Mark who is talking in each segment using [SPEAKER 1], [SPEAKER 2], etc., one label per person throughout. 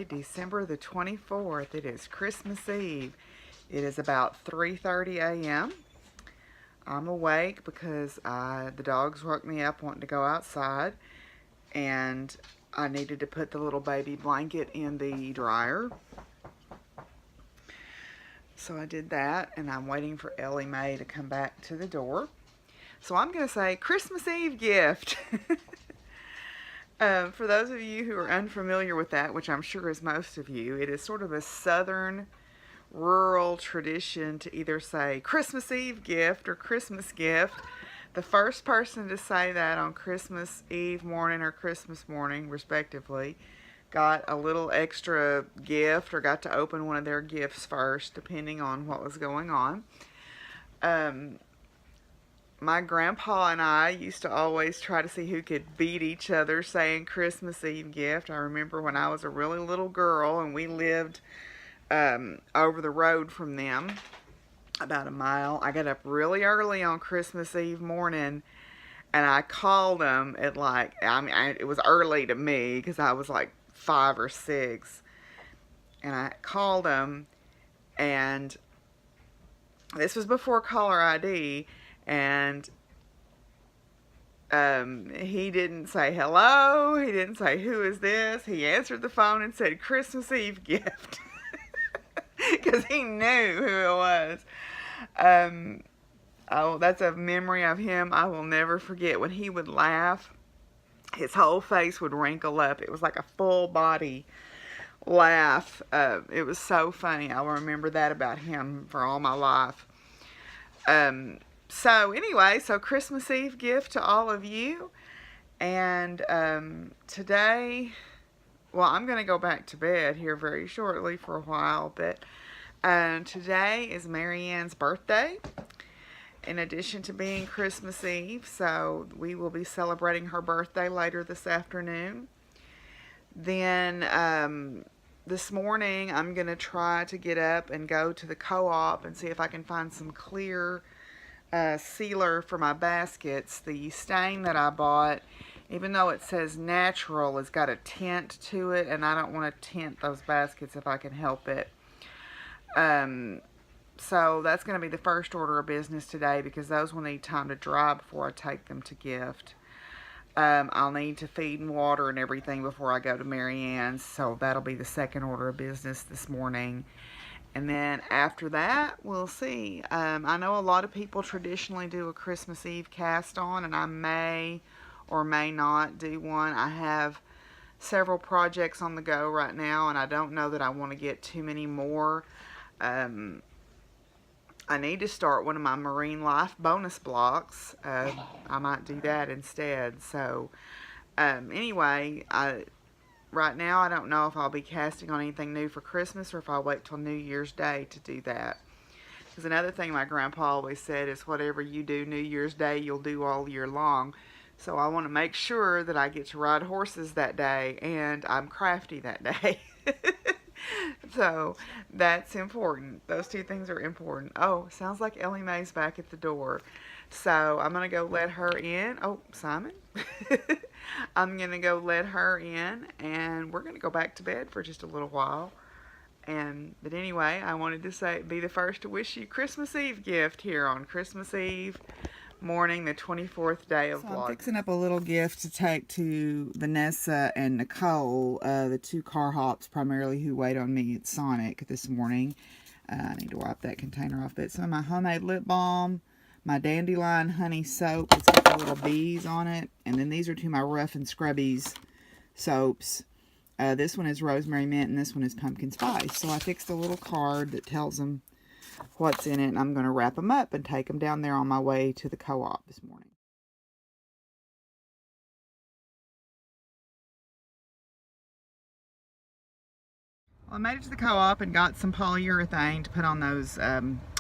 [SPEAKER 1] December the 24th. It is Christmas Eve. It is about 3:30 a.m. I'm awake because the dogs woke me up wanting to go outside, and I needed to put the little baby blanket in the dryer. So I did that, and I'm waiting for Ellie Mae to come back to the door. So I'm going to say Christmas Eve gift. For those of you who are unfamiliar with that, which I'm sure is most of you, it is sort of a southern rural tradition to either say Christmas Eve gift or Christmas gift. The first person to say that on Christmas Eve morning or Christmas morning, respectively, got a little extra gift or got to open one of their gifts first, depending on what was going on. My grandpa and I used to always try to see who could beat each other saying Christmas Eve gift. I remember when I was a really little girl and we lived over the road from them, about a mile. I got up really early on Christmas Eve morning and I called them at it was early to me because I was like 5 or 6. And I called them, and this was before caller ID. And he didn't say hello. He didn't say, who is this? He answered the phone and said, Christmas Eve gift. Because he knew who it was. That's a memory of him I will never forget. When he would laugh, his whole face would wrinkle up. It was like a full body laugh. It was so funny. I will remember that about him for all my life. So anyway, so Christmas Eve gift to all of you. And today, well, I'm going to go back to bed here very shortly for a while. But today is Mary Ann's birthday, in addition to being Christmas Eve. So we will be celebrating her birthday later this afternoon. Then this morning, I'm going to try to get up and go to the co-op and see if I can find some clear sealer for my baskets. The stain that I bought, even though it says natural, has got a tint to it, and I don't want to tint those baskets if I can help it. So that's going to be the first order of business today, because those will need time to dry before I take them to gift. I'll need to feed and water and everything before I go to Mary Ann's, so that'll be the second order of business this morning. And then after that, we'll see. I know a lot of people traditionally do a Christmas Eve cast on, and I may or may not do one. I have several projects on the go right now, and I don't know that I want to get too many more. I need to start one of my marine life bonus blocks. I might do that instead. So anyway, right now, I don't know if I'll be casting on anything new for Christmas or if I'll wait till New Year's Day to do that. Because another thing my grandpa always said is, whatever you do New Year's Day, you'll do all year long. So I want to make sure that I get to ride horses that day and I'm crafty that day. So that's important. Those two things are important. Oh, sounds like Ellie Mae's back at the door. So I'm going to go let her in. Oh, Simon. I'm going to go let her in, and we're going to go back to bed for just a little while. But anyway, I wanted to be the first to wish you Christmas Eve gift here on Christmas Eve morning, the 24th day of Vlogmas. I'm fixing up a little gift to take to Vanessa and Nicole, the two car hops primarily who wait on me at Sonic this morning. I need to wipe that container off. But some of my homemade lip balm, my Dandelion Honey soap. It's got the little bees on it. And then these are two of my Rough and Scrubbies soaps. This one is Rosemary Mint and this one is Pumpkin Spice. So I fixed a little card that tells them what's in it. And I'm going to wrap them up and take them down there on my way to the co-op this morning. Well, I made it to the co-op and got some polyurethane to put on those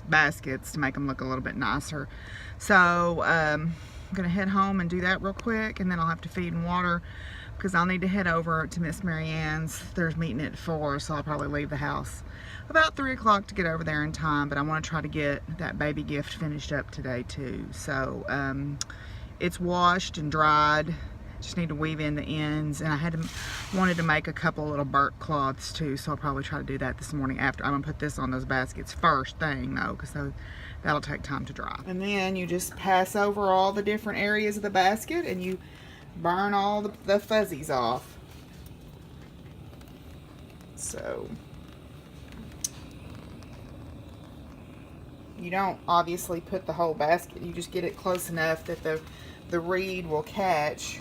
[SPEAKER 1] baskets to make them look a little bit nicer. So I'm going to head home and do that real quick, and then I'll have to feed and water because I'll need to head over to Miss Mary Ann's. There's meeting at 4, so I'll probably leave the house about 3 o'clock to get over there in time, but I want to try to get that baby gift finished up today too. So it's washed and dried Just need to weave in the ends, and I wanted to make a couple little burnt cloths too, so I'll probably try to do that this morning after. I'm gonna put this on those baskets first thing though, because that'll take time to dry. And then you just pass over all the different areas of the basket and you burn all the fuzzies off. So you don't obviously put the whole basket, you just get it close enough that the reed will catch,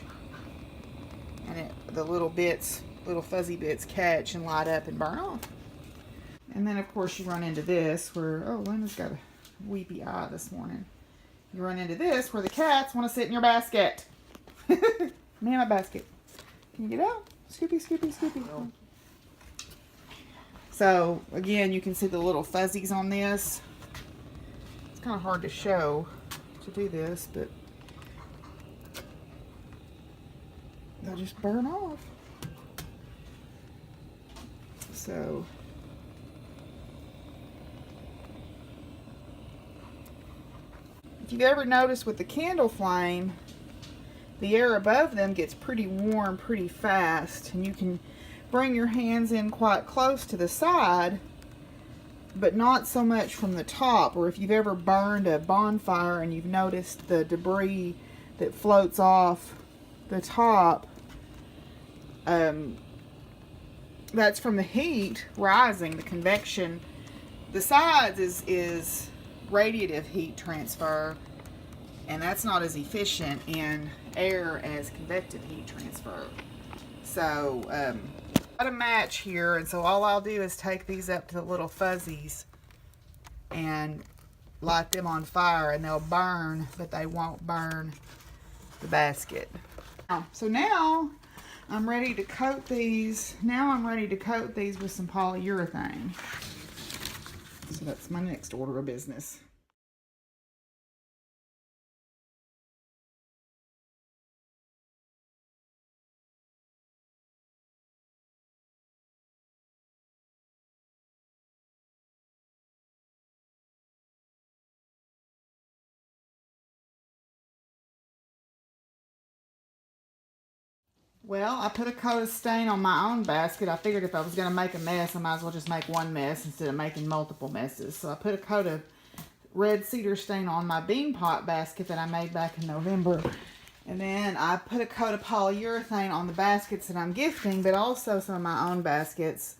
[SPEAKER 1] and the little fuzzy bits catch and light up and burn off. And then of course you run into this where, oh, Lena's got a weepy eye this morning. You run into this where the cats want to sit in your basket. Man, my basket. Can you get out? Scoopy, scoopy, scoopy. No. So again, you can see the little fuzzies on this. It's kind of hard to show to do this, but they'll just burn off. So if you've ever noticed with the candle flame, the air above them gets pretty warm pretty fast, and you can bring your hands in quite close to the side, but not so much from the top. Or if you've ever burned a bonfire and you've noticed the debris that floats off the top, that's from the heat rising, the convection. The sides is radiative heat transfer, and that's not as efficient in air as convective heat transfer. So got a match here, and so all I'll do is take these up to the little fuzzies and light them on fire, and they'll burn, but they won't burn the basket. So now I'm ready to coat these. Now I'm ready to coat these with some polyurethane. So that's my next order of business. Well, I put a coat of stain on my own basket. I figured if I was going to make a mess, I might as well just make one mess instead of making multiple messes. So I put a coat of red cedar stain on my bean pot basket that I made back in November. And then I put a coat of polyurethane on the baskets that I'm gifting, but also some of my own baskets.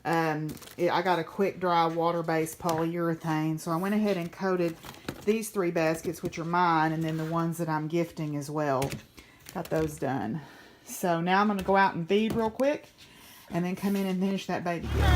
[SPEAKER 1] I got a quick dry water-based polyurethane. So I went ahead and coated these 3 baskets, which are mine, and then the ones that I'm gifting as well. Got those done. So now I'm going to go out and feed real quick and then come in and finish that baby gift.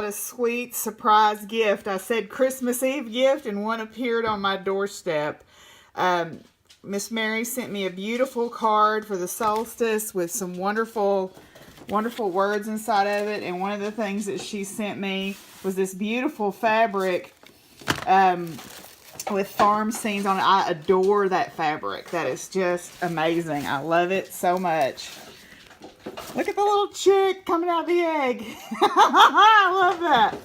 [SPEAKER 1] A sweet surprise gift. I said Christmas Eve gift, and one appeared on my doorstep. Miss Mary sent me a beautiful card for the solstice with some wonderful words inside of it, and one of the things that she sent me was this beautiful fabric with farm scenes on it. I adore that fabric. That is just amazing. I love it so much. Look at the little chick coming out of the egg. I love that.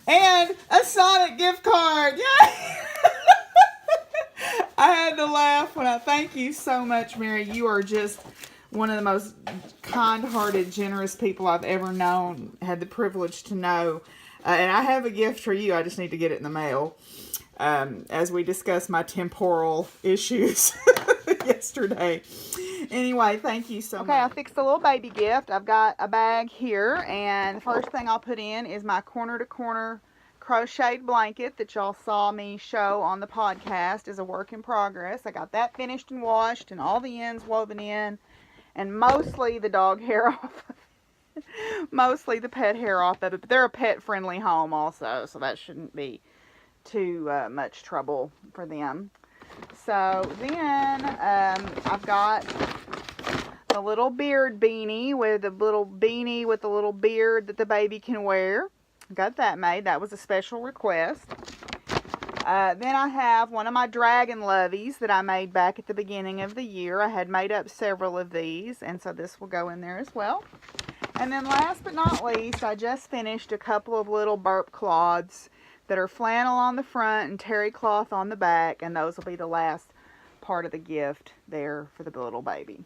[SPEAKER 1] And a Sonic gift card. Yay! I had to laugh when thank you so much, Mary. You are just one of the most kind-hearted, generous people I've ever known, had the privilege to know. And I have a gift for you. I just need to get it in the mail. As we discussed my temporal issues yesterday. Anyway, thank you so much. Okay, I fixed a little baby gift. I've got a bag here, and the first thing I'll put in is my corner-to-corner crocheted blanket that y'all saw me show on the podcast is a work in progress. I got that finished and washed, and all the ends woven in, and mostly the dog hair off of it. Mostly the pet hair off of it, but they're a pet-friendly home also, so that shouldn't be too much trouble for them. So then I've got the little beard beanie with a little beard that the baby can wear. Got that made. That was a special request. Then I have one of my dragon loveys that I made back at the beginning of the year. I had made up several of these, and so this will go in there as well. And then last but not least, I just finished a couple of little burp cloths that are flannel on the front and terry cloth on the back, and those will be the last part of the gift there for the little baby.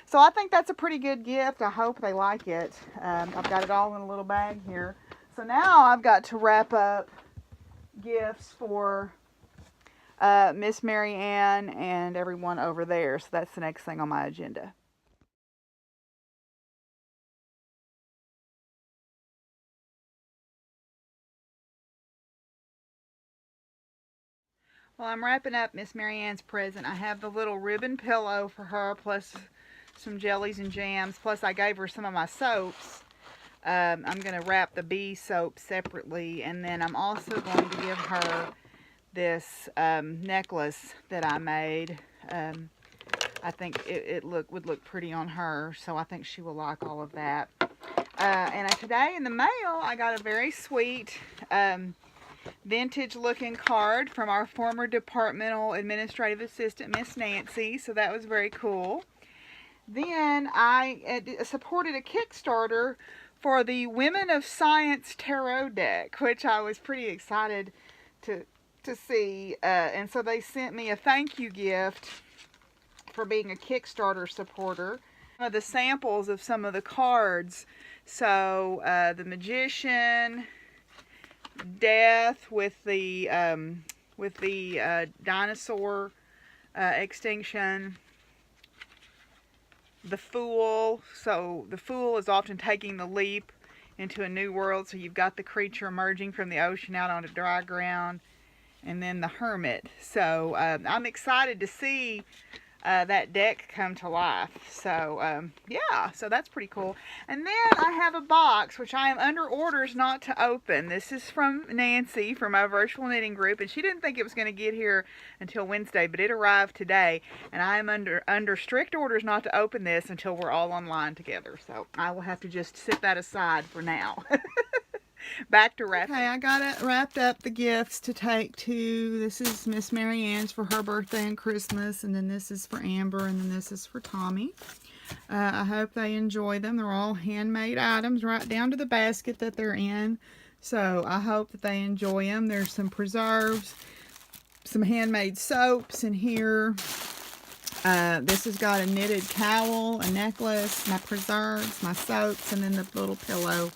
[SPEAKER 1] So I think that's a pretty good gift. I hope they like it. I've got it all in a little bag here. So now I've got to wrap up gifts for Miss Mary Ann and everyone over there. So that's the next thing on my agenda. Well, I'm wrapping up Miss Mary Ann's present. I have the little ribbon pillow for her, plus some jellies and jams, plus I gave her some of my soaps. I'm going to wrap the bee soap separately, and then I'm also going to give her this necklace that I made. I think it would look pretty on her, so I think she will like all of that. And today in the mail, I got a very sweet vintage looking card from our former departmental administrative assistant, Miss Nancy, so that was very cool. Then I supported a Kickstarter for the Women of Science Tarot deck, which I was pretty excited to see. And so they sent me a thank you gift for being a Kickstarter supporter. Some of the samples of some of the cards. So the Magician, Death with the dinosaur extinction. The Fool. So the Fool is often taking the leap into a new world. So you've got the creature emerging from the ocean out onto dry ground. And then the Hermit. So I'm excited to see that deck come to life. So yeah, so that's pretty cool. And then I have a box which I am under orders not to open. This is from Nancy from my virtual knitting group, and she didn't think it was going to get here until Wednesday, but it arrived today, and I am under strict orders not to open this until we're all online together. So I will have to just set that aside for now. Back to wrapping. Okay, I got it wrapped up, the gifts to take to, this is Miss Mary Ann's for her birthday and Christmas, and then this is for Amber, and then this is for Tommy. I hope they enjoy them. They're all handmade items right down to the basket that they're in. So I hope that they enjoy them. There's some preserves, some handmade soaps in here. This has got a knitted cowl, a necklace, my preserves, my soaps, and then the little pillow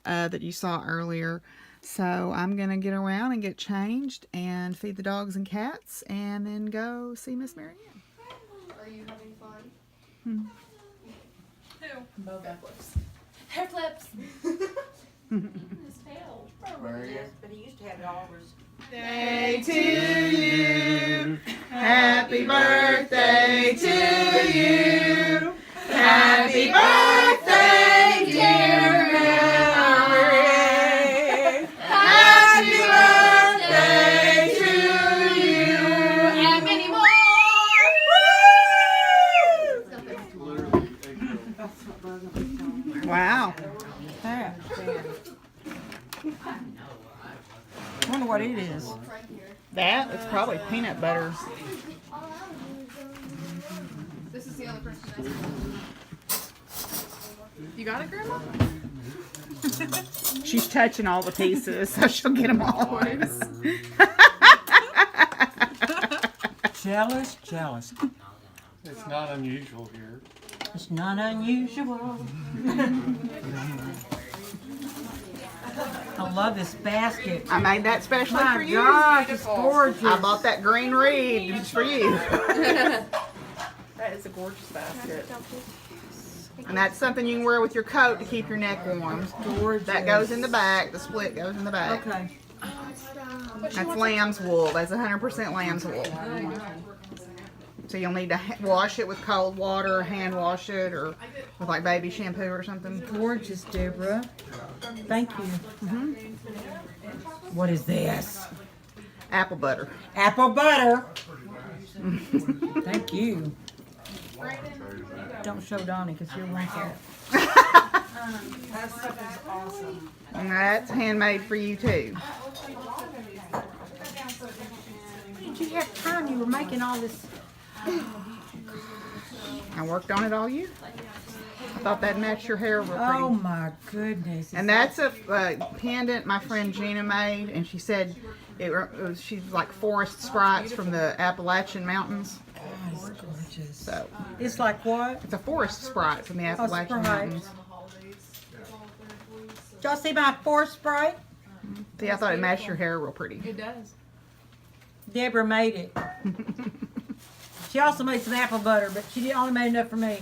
[SPEAKER 1] that you saw earlier. So I'm going to get around and get changed and feed the dogs and cats and then go see Miss Mary Ann.
[SPEAKER 2] Are you having fun?
[SPEAKER 3] Who?
[SPEAKER 2] Both hair flips.
[SPEAKER 3] Hair flips.
[SPEAKER 2] His tail.
[SPEAKER 4] But he used to have it all over his...
[SPEAKER 1] Birthday to you. Happy birthday to you. Happy birthday, dear Mary. Happy birthday to you.
[SPEAKER 3] And many more.
[SPEAKER 1] Wow.
[SPEAKER 4] I wonder what it is.
[SPEAKER 1] That is probably peanut butter.
[SPEAKER 2] This is the only person that's... You got it, Grandma?
[SPEAKER 1] She's touching all the pieces, so she'll get them all.
[SPEAKER 4] Jealous.
[SPEAKER 5] It's not unusual here.
[SPEAKER 4] It's not unusual. I love this basket.
[SPEAKER 1] I made that specially for you.
[SPEAKER 4] Gosh, it's gorgeous.
[SPEAKER 1] I bought that green reed just for you. That is a gorgeous basket. And that's something you can wear with your coat to keep your neck warm.
[SPEAKER 4] Gorgeous.
[SPEAKER 1] That goes in the back. The split goes in the back.
[SPEAKER 4] Okay.
[SPEAKER 1] That's lamb's wool. That's 100% lamb's wool. So you'll need to wash it with cold water, hand wash it, or with like baby shampoo or something.
[SPEAKER 4] Gorgeous, Deborah. Thank you. What is this?
[SPEAKER 1] Apple butter.
[SPEAKER 4] Apple butter. Thank you. Don't show Donnie because he'll want that.
[SPEAKER 2] That stuff is awesome.
[SPEAKER 1] And that's handmade for you too.
[SPEAKER 4] Did you have time? You were making all this.
[SPEAKER 1] I worked on it all year. I thought that'd match your hair real pretty.
[SPEAKER 4] Oh my goodness.
[SPEAKER 1] And that's a pendant my friend Gina made, and she said she's like forest sprites from the Appalachian Mountains.
[SPEAKER 4] Oh, it's gorgeous.
[SPEAKER 1] So
[SPEAKER 4] It's like what?
[SPEAKER 1] it's a forest sprite from the Appalachian
[SPEAKER 4] sprite.
[SPEAKER 1] Mountains.
[SPEAKER 4] Did y'all see my forest sprite?
[SPEAKER 1] See, I thought it matched your hair real pretty.
[SPEAKER 2] It does.
[SPEAKER 4] Deborah made it. She also made some apple butter, but she only made enough for me.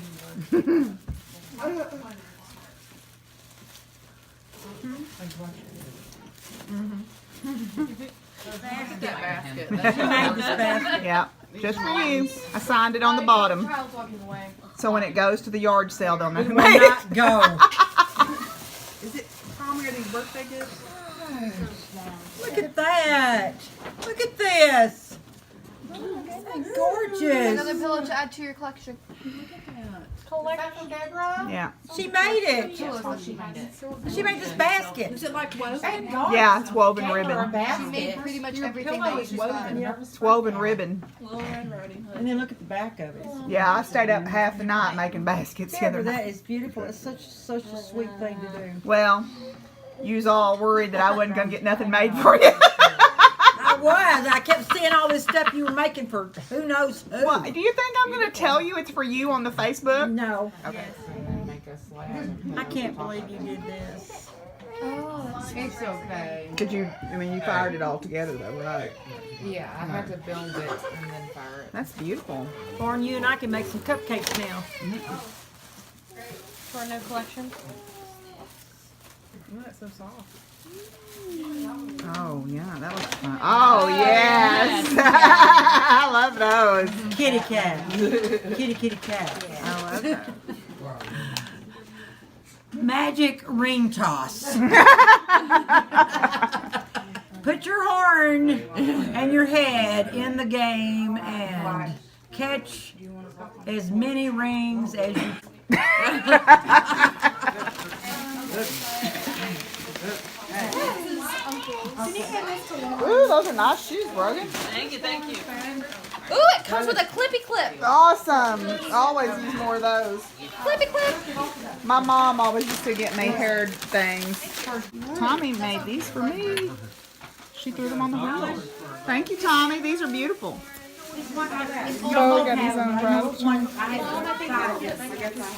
[SPEAKER 2] That basket.
[SPEAKER 4] She made this basket.
[SPEAKER 1] Yeah, just for you. I signed it on the bottom,
[SPEAKER 2] Child's walking away.
[SPEAKER 1] so when it goes to the yard sale, they'll know
[SPEAKER 4] It
[SPEAKER 1] who
[SPEAKER 4] will
[SPEAKER 1] made it.
[SPEAKER 4] not go.
[SPEAKER 1] Is it Tommy or these birthday gifts?
[SPEAKER 4] Look at that. Look at this. Isn't gorgeous.
[SPEAKER 3] Another pillow to add to your collection.
[SPEAKER 2] Collection, Deborah?
[SPEAKER 1] Yeah.
[SPEAKER 4] She made it.
[SPEAKER 3] She made it.
[SPEAKER 4] She made this basket.
[SPEAKER 2] Is it like woven?
[SPEAKER 1] Yeah, it's woven ribbon.
[SPEAKER 3] She made pretty much everything that was just done.
[SPEAKER 1] It's woven ribbon.
[SPEAKER 4] And then look at the back of it.
[SPEAKER 1] Yeah, I stayed up half the night making baskets the
[SPEAKER 4] Deborah,
[SPEAKER 1] other
[SPEAKER 4] that
[SPEAKER 1] night.
[SPEAKER 4] is beautiful. It's such a sweet thing to do.
[SPEAKER 1] Well, you was all worried that I wasn't going to get nothing made for you.
[SPEAKER 4] I was. I kept seeing all this stuff you were making for who knows who.
[SPEAKER 1] Well, do you think I'm going to tell you it's for you on the Facebook?
[SPEAKER 4] No.
[SPEAKER 1] Okay.
[SPEAKER 4] I can't believe you did this.
[SPEAKER 2] It's okay.
[SPEAKER 1] Did you, you fired it all together though, right?
[SPEAKER 2] Yeah, I had to build it and then fire it.
[SPEAKER 1] That's beautiful.
[SPEAKER 4] Lauren, you and I can make some cupcakes now.
[SPEAKER 3] For a new collection.
[SPEAKER 2] Oh, that's so soft.
[SPEAKER 1] Oh, yeah, that looks fun. Oh, yes. I love those.
[SPEAKER 4] Kitty cat. Kitty cat.
[SPEAKER 1] I love those.
[SPEAKER 4] Magic ring toss. Put your horn and your head in the game and catch as many rings as you.
[SPEAKER 1] Ooh, those are nice shoes, Brogan.
[SPEAKER 3] Ooh, it comes with a clippy clip.
[SPEAKER 1] Awesome. Always use more of those.
[SPEAKER 3] Clippy clip.
[SPEAKER 1] My mom always used to get me hair things. Tommy made these for me. She threw them on the ground. Thank you, Tommy. These are beautiful. Oh, got his own bridal.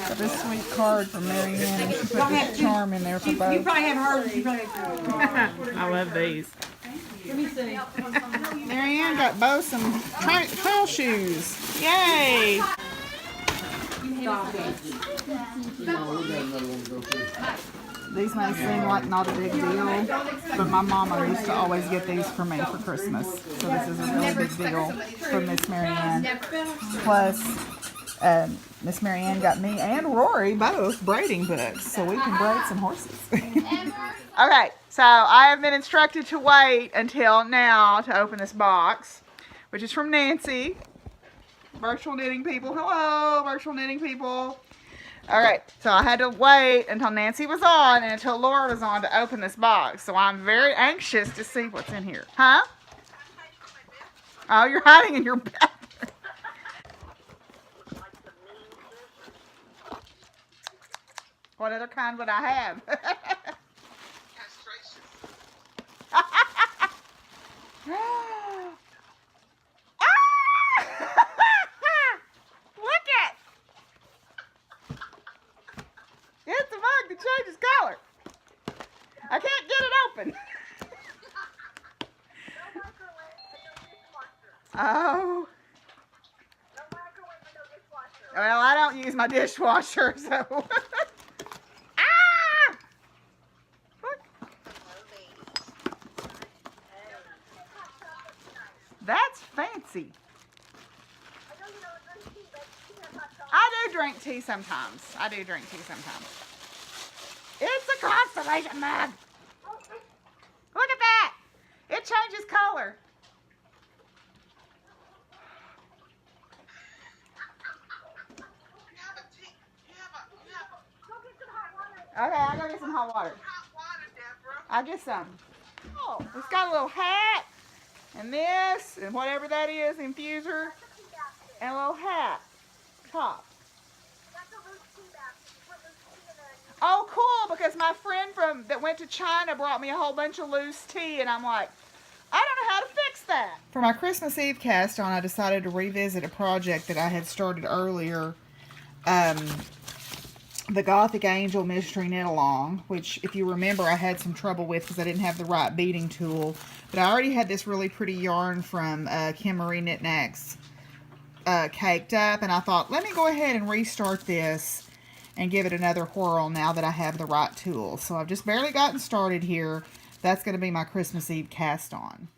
[SPEAKER 1] Got this sweet card from Mary Ann. She put this charm in there for
[SPEAKER 4] You
[SPEAKER 1] both.
[SPEAKER 4] probably have heard it. You probably have
[SPEAKER 1] I love these.
[SPEAKER 4] Let me see.
[SPEAKER 1] Mary Ann got Bo some trail shoes. Yay! These may seem like not a big deal, but my mama used to always get these for me for Christmas. So this is a really big deal from Miss Mary Ann. Plus, Miss Mary Ann got me and Rory both braiding books, so we can braid some horses. Okay, so I have been instructed to wait until now to open this box, which is from Nancy. Virtual knitting people, hello, virtual knitting people. All right, so I had to wait until Nancy was on and until Laura was on to open this box. So I'm very anxious to see what's in here. Huh? Oh, you're hiding in your bathroom. What other kind would I have? Look at! It's a mug that changes color. I can't get it open. Oh. Well, I don't use my dishwasher, so. Ah! Look. That's fancy. I do drink tea sometimes. It's a constellation mug. Look at that. It changes color. I'll go get some hot water. I'll get some. Oh, it's got a little hat and this and whatever that is, infuser, and a little hat top. Oh, cool, because my friend that went to China brought me a whole bunch of loose tea, and I'm like, I don't know how to fix that. For my Christmas Eve cast on, I decided to revisit a project that I had started earlier, the Gothic Angel Mystery Knit Along, which, if you remember, I had some trouble with because I didn't have the right beading tool. But I already had this really pretty yarn from Kim Marie Knit Knacks caked up, and I thought, let me go ahead and restart this and give it another whirl now that I have the right tool. So I've just barely gotten started here. That's going to be my Christmas Eve cast on.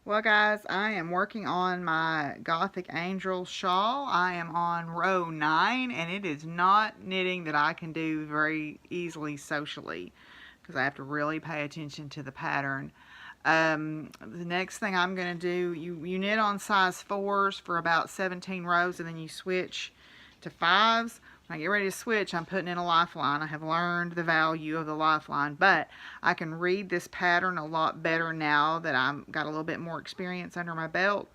[SPEAKER 1] Well, guys, I am working on my Gothic Angel shawl. I am on row 9, and it is not knitting that I can do very easily socially because I have to really pay attention to the pattern. The next thing I'm going to do, you knit on size 4s for about 17 rows, and then you switch to 5s. When I get ready to switch, I'm putting in a lifeline. I have learned the value of the lifeline, but I can read this pattern a lot better now that I've got a little bit more experience under my belt.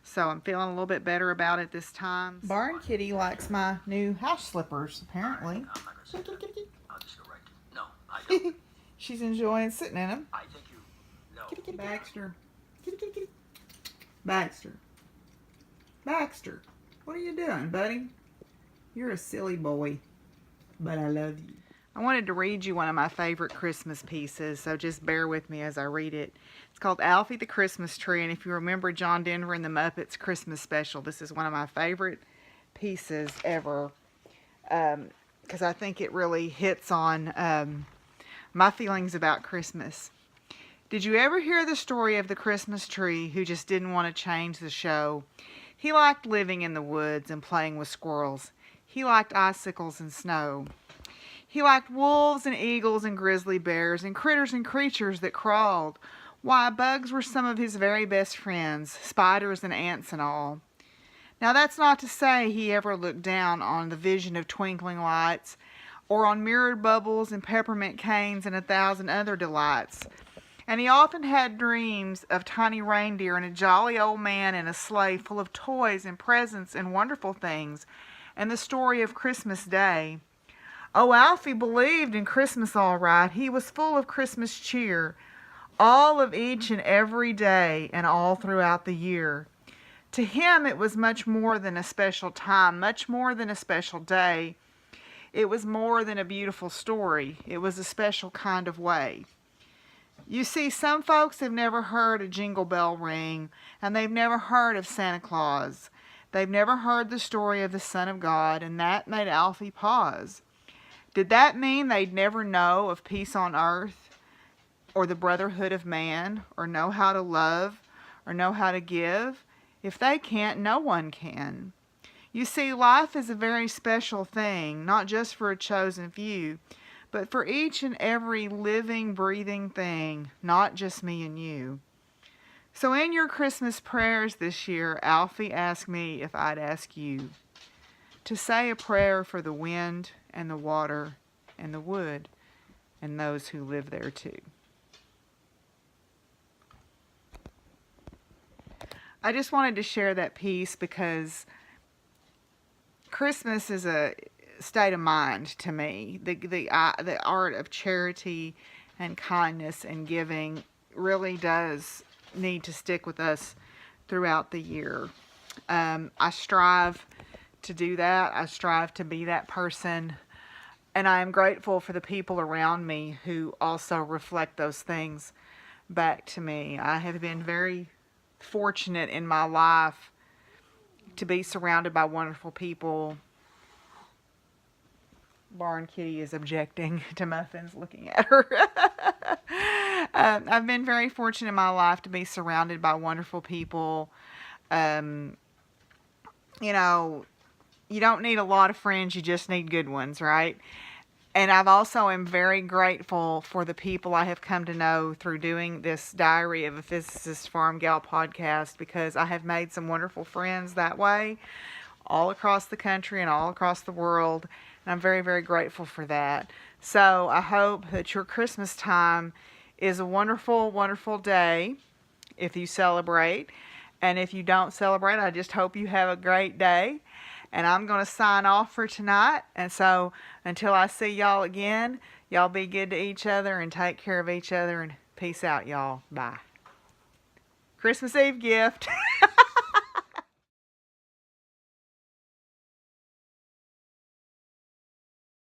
[SPEAKER 1] So I'm feeling a little bit better about it this time. Barn Kitty likes my new house slippers, apparently.
[SPEAKER 6] I'll just go right to no, I don't.
[SPEAKER 1] She's enjoying sitting in them.
[SPEAKER 6] I think you know.
[SPEAKER 1] Kitty, kitty, Baxter. Kitty, kitty, kitty. Baxter. Baxter. What are you doing, buddy? You're a silly boy, but I love you. I wanted to read you one of my favorite Christmas pieces, so just bear with me as I read it. It's called Alfie the Christmas Tree, and if you remember John Denver and the Muppets Christmas Special, this is one of my favorite pieces ever, because I think it really hits on my feelings about Christmas. Did you ever hear the story of the Christmas tree who just didn't want to change the show? He liked living in the woods and playing with squirrels. He liked icicles and snow. He liked wolves and eagles and grizzly bears and critters and creatures that crawled. Why, bugs were some of his very best friends, spiders and ants and all. Now that's not to say he ever looked down on the vision of twinkling lights or on mirrored bubbles and peppermint canes and 1,000 other delights. And he often had dreams of tiny reindeer and a jolly old man in a sleigh full of toys and presents and wonderful things, and the story of Christmas Day. Oh, Alfie believed in Christmas all right. He was full of Christmas cheer, all of each and every day and all throughout the year. To him it was much more than a special time, much more than a special day. It was more than a beautiful story. It was a special kind of way. You see, some folks have never heard a jingle bell ring, and they've never heard of Santa Claus. They've never heard the story of the Son of God, and that made Alfie pause. Did that mean they'd never know of peace on earth, or the brotherhood of man, or know how to love, or know how to give? If they can't, no one can. You see, life is a very special thing, not just for a chosen few, but for each and every living, breathing thing, not just me and you. So in your Christmas prayers this year, Alfie asked me if I'd ask you to say a prayer for the wind and the water and the wood and those who live there too. I just wanted to share that piece because Christmas is a state of mind to me. The art of charity and kindness and giving really does need to stick with us throughout the year. I strive to do that. I strive to be that person, and I am grateful for the people around me who also reflect those things back to me. I have been very fortunate in my life to be surrounded by wonderful people Barn Kitty is objecting to Muffins looking at her. I've been very fortunate in my life to be surrounded by wonderful people. You know, you don't need a lot of friends, you just need good ones, right? And I've also am very grateful for the people I have come to know through doing this Diary of a Physicist Farmgal podcast, because I have made some wonderful friends that way all across the country and all across the world. And I'm very, very grateful for that. So I hope that your Christmas time is a wonderful, wonderful day if you celebrate. And if you don't celebrate, I just hope you have a great day. And I'm going to sign off for tonight. And so until I see y'all again, y'all be good to each other and take care of each other. And peace out, y'all. Bye. Christmas Eve gift.